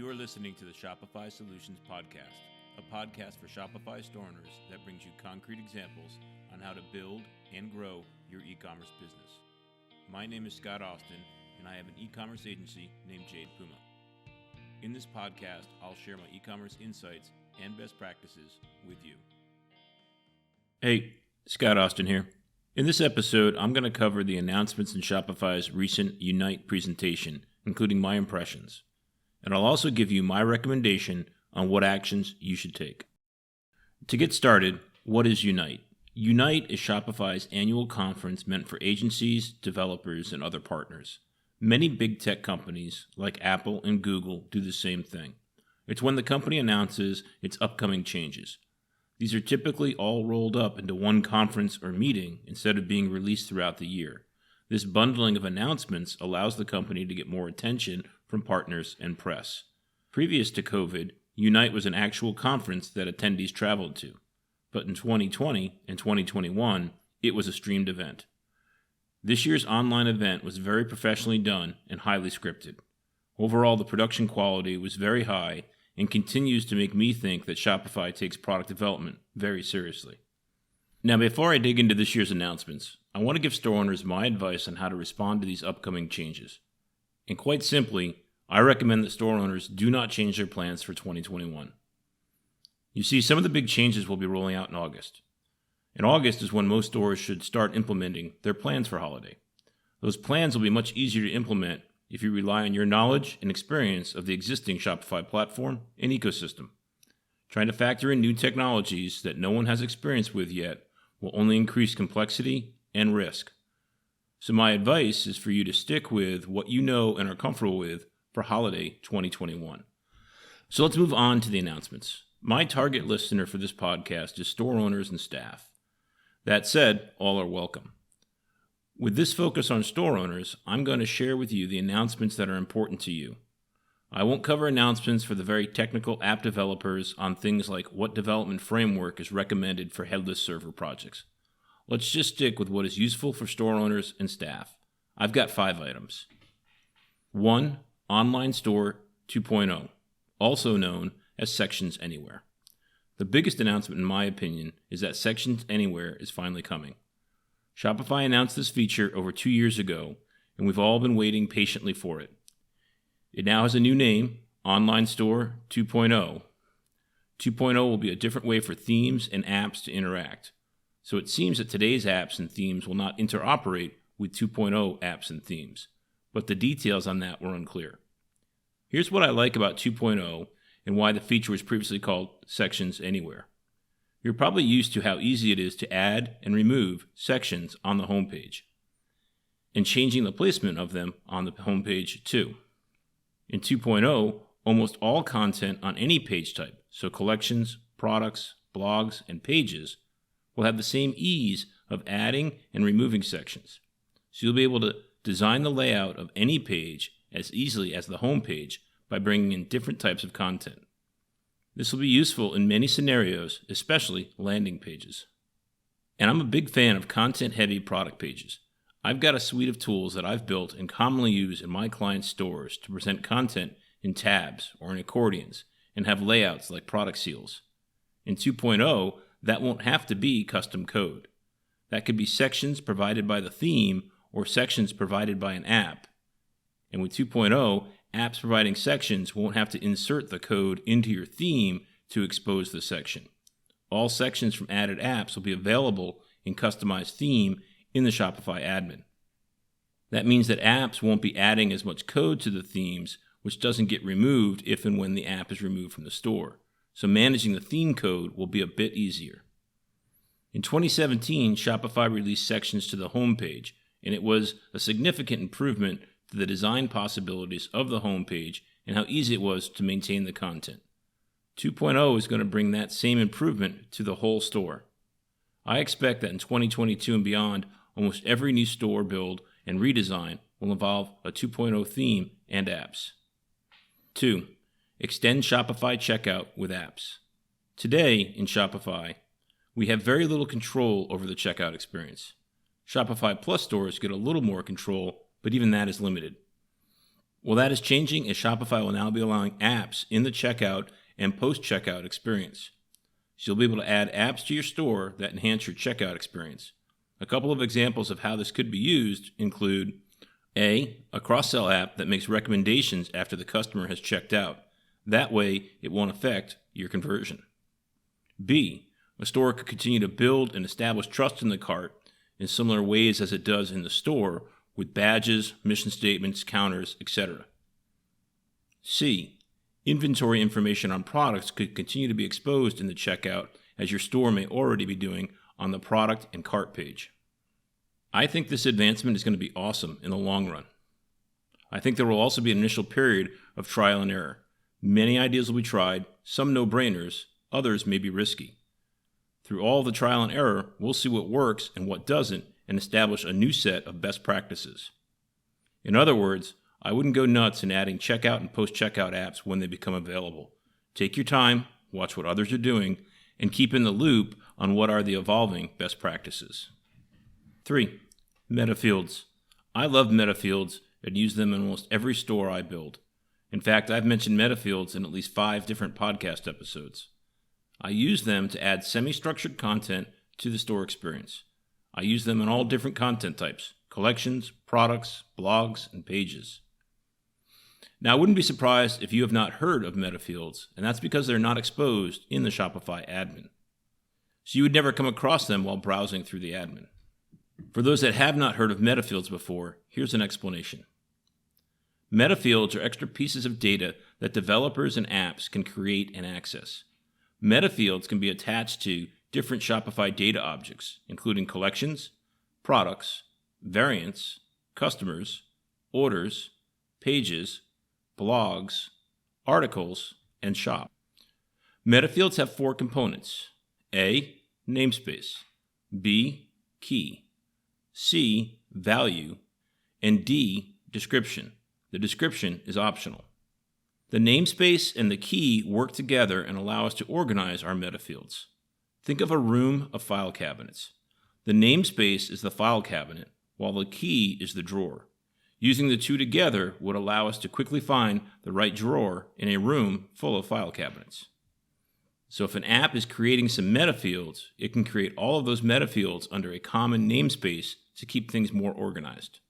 You are listening to the Shopify Solutions Podcast, a podcast for Shopify store owners that brings you concrete examples on how to build and grow your e-commerce business. My name is Scott Austin, and I have an e-commerce agency named Jade Puma. In this podcast, I'll share my e-commerce insights and best practices with you. Hey, Scott Austin here. In this episode, I'm going to cover the announcements in Shopify's recent Unite presentation, including my impressions. And I'll also give you my recommendation on what actions you should take. To get started, what is Unite? Unite is Shopify's annual conference meant for agencies, developers, and other partners. Many big tech companies, like Apple and Google, do the same thing. It's when the company announces its upcoming changes. These are typically all rolled up into one conference or meeting instead of being released throughout the year. This bundling of announcements allows the company to get more attention from partners and press. Previous to COVID, Unite was an actual conference that attendees traveled to. But in 2020 and 2021, it was a streamed event. This year's online event was very professionally done and highly scripted. Overall, the production quality was very high and continues to make me think that Shopify takes product development very seriously. Now, before I dig into this year's announcements, I want to give store owners my advice on how to respond to these upcoming changes. And quite simply, I recommend that store owners do not change their plans for 2021. You see, some of the big changes will be rolling out in August. And August is when most stores should start implementing their plans for holiday. Those plans will be much easier to implement if you rely on your knowledge and experience of the existing Shopify platform and ecosystem. Trying to factor in new technologies that no one has experience with yet will only increase complexity and risk. So my advice is for you to stick with what you know and are comfortable with for holiday 2021. So let's move on to the announcements. My target listener for this podcast is store owners and staff. That said, all are welcome. With this focus on store owners, I'm going to share with you the announcements that are important to you. I won't cover announcements for the very technical app developers on things like what development framework is recommended for headless server projects. Let's just stick with what is useful for store owners and staff. I've got 5 items. 1. Online Store 2.0, also known as Sections Anywhere. The biggest announcement, in my opinion, is that Sections Anywhere is finally coming. Shopify announced this feature over 2 years ago, and we've all been waiting patiently for it. It now has a new name, Online Store 2.0. 2.0 will be a different way for themes and apps to interact. So it seems that today's apps and themes will not interoperate with 2.0 apps and themes, but the details on that were unclear. Here's what I like about 2.0 and why the feature was previously called Sections Anywhere. You're probably used to how easy it is to add and remove sections on the homepage, and changing the placement of them on the homepage too. In 2.0, almost all content on any page type, so collections, products, blogs, and pages, will have the same ease of adding and removing sections. So you'll be able to design the layout of any page as easily as the home page by bringing in different types of content. This will be useful in many scenarios, especially landing pages. And I'm a big fan of content-heavy product pages. I've got a suite of tools that I've built and commonly use in my clients' stores to present content in tabs or in accordions and have layouts like product seals. In 2.0, that won't have to be custom code. That could be sections provided by the theme or sections provided by an app. And with 2.0, apps providing sections won't have to insert the code into your theme to expose the section. All sections from added apps will be available in customized theme in the Shopify admin. That means that apps won't be adding as much code to the themes, which doesn't get removed if and when the app is removed from the store. So managing the theme code will be a bit easier. In 2017, Shopify released sections to the homepage, and it was a significant improvement to the design possibilities of the homepage and how easy it was to maintain the content. 2.0 is going to bring that same improvement to the whole store. I expect that in 2022 and beyond, almost every new store build and redesign will involve a 2.0 theme and apps. 2. Extend Shopify checkout with apps. Today, in Shopify, we have very little control over the checkout experience. Shopify Plus stores get a little more control, but even that is limited. Well, that is changing as Shopify will now be allowing apps in the checkout and post-checkout experience. So you'll be able to add apps to your store that enhance your checkout experience. A couple of examples of how this could be used include A cross-sell app that makes recommendations after the customer has checked out. That way, it won't affect your conversion. B, a store could continue to build and establish trust in the cart in similar ways as it does in the store with badges, mission statements, counters, etc. C, inventory information on products could continue to be exposed in the checkout as your store may already be doing on the product and cart page. I think this advancement is going to be awesome in the long run. I think there will also be an initial period of trial and error. Many ideas will be tried, some no-brainers, others may be risky. Through all the trial and error, we'll see what works and what doesn't and establish a new set of best practices. In other words, I wouldn't go nuts in adding checkout and post-checkout apps when they become available. Take your time, watch what others are doing, and keep in the loop on what are the evolving best practices. 3. Meta fields. I love meta fields and use them in almost every store I build. In fact, I've mentioned meta fields in at least 5 different podcast episodes. I use them to add semi-structured content to the store experience. I use them in all different content types: collections, products, blogs, and pages. Now, I wouldn't be surprised if you have not heard of meta fields, and that's because they're not exposed in the Shopify admin. So you would never come across them while browsing through the admin. For those that have not heard of meta fields before, here's an explanation. Meta fields are extra pieces of data that developers and apps can create and access. Meta fields can be attached to different Shopify data objects, including collections, products, variants, customers, orders, pages, blogs, articles, and shop. Meta fields have 4 components: A, namespace, B, key, C, value, and D, description. The description is optional. The namespace and the key work together and allow us to organize our meta fields. Think of a room of file cabinets. The namespace is the file cabinet, while the key is the drawer. Using the two together would allow us to quickly find the right drawer in a room full of file cabinets. So if an app is creating some meta fields, it can create all of those meta fields under a common namespace to keep things more organized.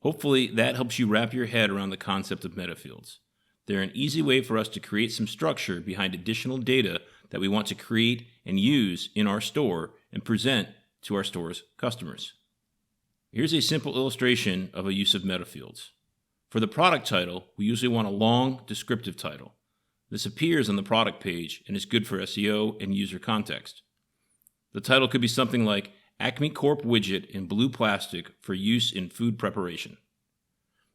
Hopefully that helps you wrap your head around the concept of meta fields. They're an easy way for us to create some structure behind additional data that we want to create and use in our store and present to our store's customers. Here's a simple illustration of a use of meta fields. For the product title, we usually want a long, descriptive title. This appears on the product page and is good for SEO and user context. The title could be something like Acme Corp widget in blue plastic for use in food preparation.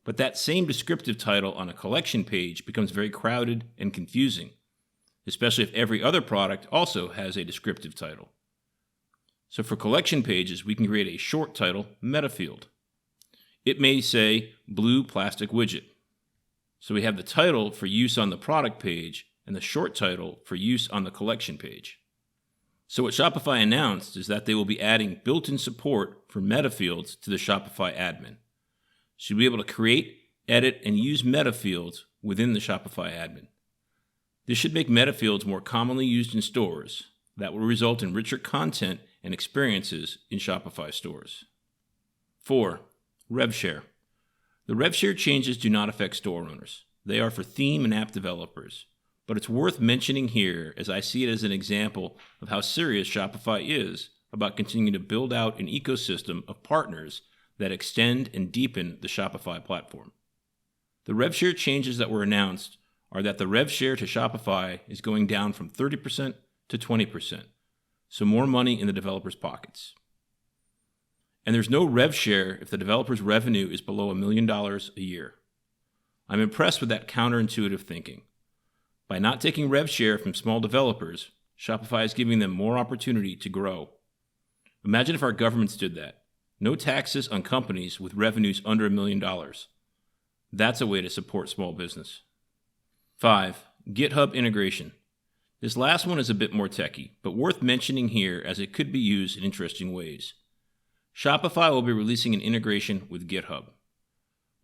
But that same descriptive title on a collection page becomes very crowded and confusing, especially if every other product also has a descriptive title. So for collection pages, we can create a short title meta field. It may say blue plastic widget. So we have the title for use on the product page and the short title for use on the collection page. So what Shopify announced is that they will be adding built-in support for meta fields to the Shopify admin. So you'll be able to create, edit, and use meta fields within the Shopify admin. This should make meta fields more commonly used in stores. That will result in richer content and experiences in Shopify stores. 4. Rev share. The rev share changes do not affect store owners. They are for theme and app developers. But it's worth mentioning here as I see it as an example of how serious Shopify is about continuing to build out an ecosystem of partners that extend and deepen the Shopify platform. The rev share changes that were announced are that the rev share to Shopify is going down from 30% to 20%, so more money in the developers' pockets. And there's no rev share if the developer's revenue is below $1 million a year. I'm impressed with that counterintuitive thinking. By not taking rev share from small developers, Shopify is giving them more opportunity to grow. Imagine if our governments did that. No taxes on companies with revenues under $1 million. That's a way to support small business. 5. GitHub integration. This last one is a bit more techy, but worth mentioning here as it could be used in interesting ways. Shopify will be releasing an integration with GitHub.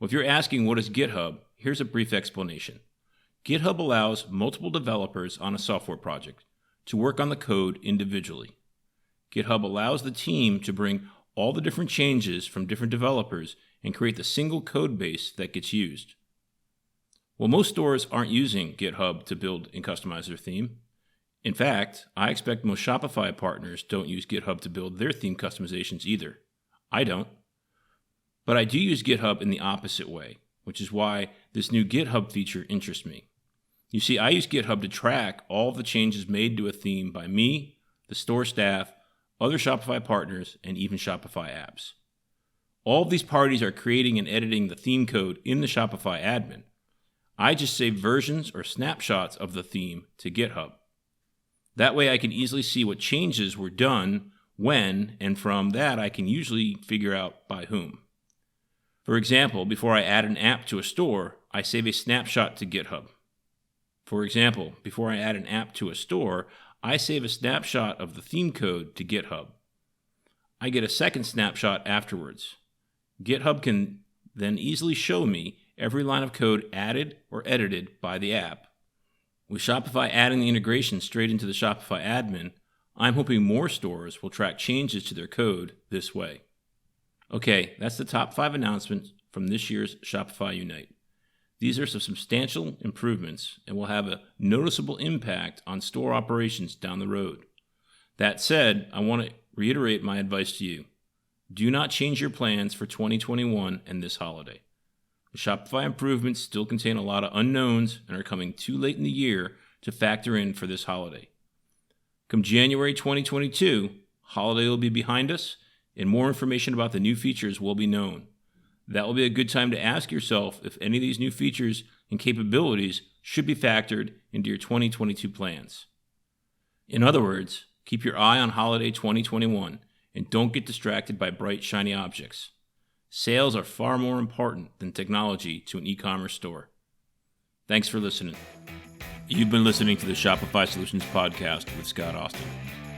Well, if you're asking what is GitHub, here's a brief explanation. GitHub allows multiple developers on a software project to work on the code individually. GitHub allows the team to bring all the different changes from different developers and create the single code base that gets used. Well, most stores aren't using GitHub to build and customize their theme. In fact, I expect most Shopify partners don't use GitHub to build their theme customizations either. I don't. But I do use GitHub in the opposite way, which is why this new GitHub feature interests me. You see, I use GitHub to track all of the changes made to a theme by me, the store staff, other Shopify partners, and even Shopify apps. All of these parties are creating and editing the theme code in the Shopify admin. I just save versions or snapshots of the theme to GitHub. That way I can easily see what changes were done, when, and from that I can usually figure out by whom. For example, before I add an app to a store, I save a snapshot to GitHub. For example, before I add an app to a store, I save a snapshot of the theme code to GitHub. I get a second snapshot afterwards. GitHub can then easily show me every line of code added or edited by the app. With Shopify adding the integration straight into the Shopify admin, I'm hoping more stores will track changes to their code this way. Okay, that's the top 5 announcements from this year's Shopify Unite. These are some substantial improvements and will have a noticeable impact on store operations down the road. That said, I want to reiterate my advice to you. Do not change your plans for 2021 and this holiday. The Shopify improvements still contain a lot of unknowns and are coming too late in the year to factor in for this holiday. Come January 2022, holiday will be behind us, and more information about the new features will be known. That will be a good time to ask yourself if any of these new features and capabilities should be factored into your 2022 plans. In other words, keep your eye on holiday 2021 and don't get distracted by bright, shiny objects. Sales are far more important than technology to an e-commerce store. Thanks for listening. You've been listening to the Shopify Solutions Podcast with Scott Austin.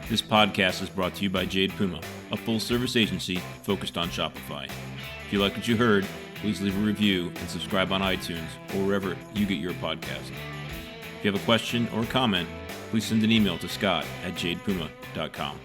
This podcast is brought to you by Jade Puma, a full-service agency focused on Shopify. If you like what you heard, please leave a review and subscribe on iTunes or wherever you get your podcast. If you have a question or a comment, please send an email to scott@jadepuma.com.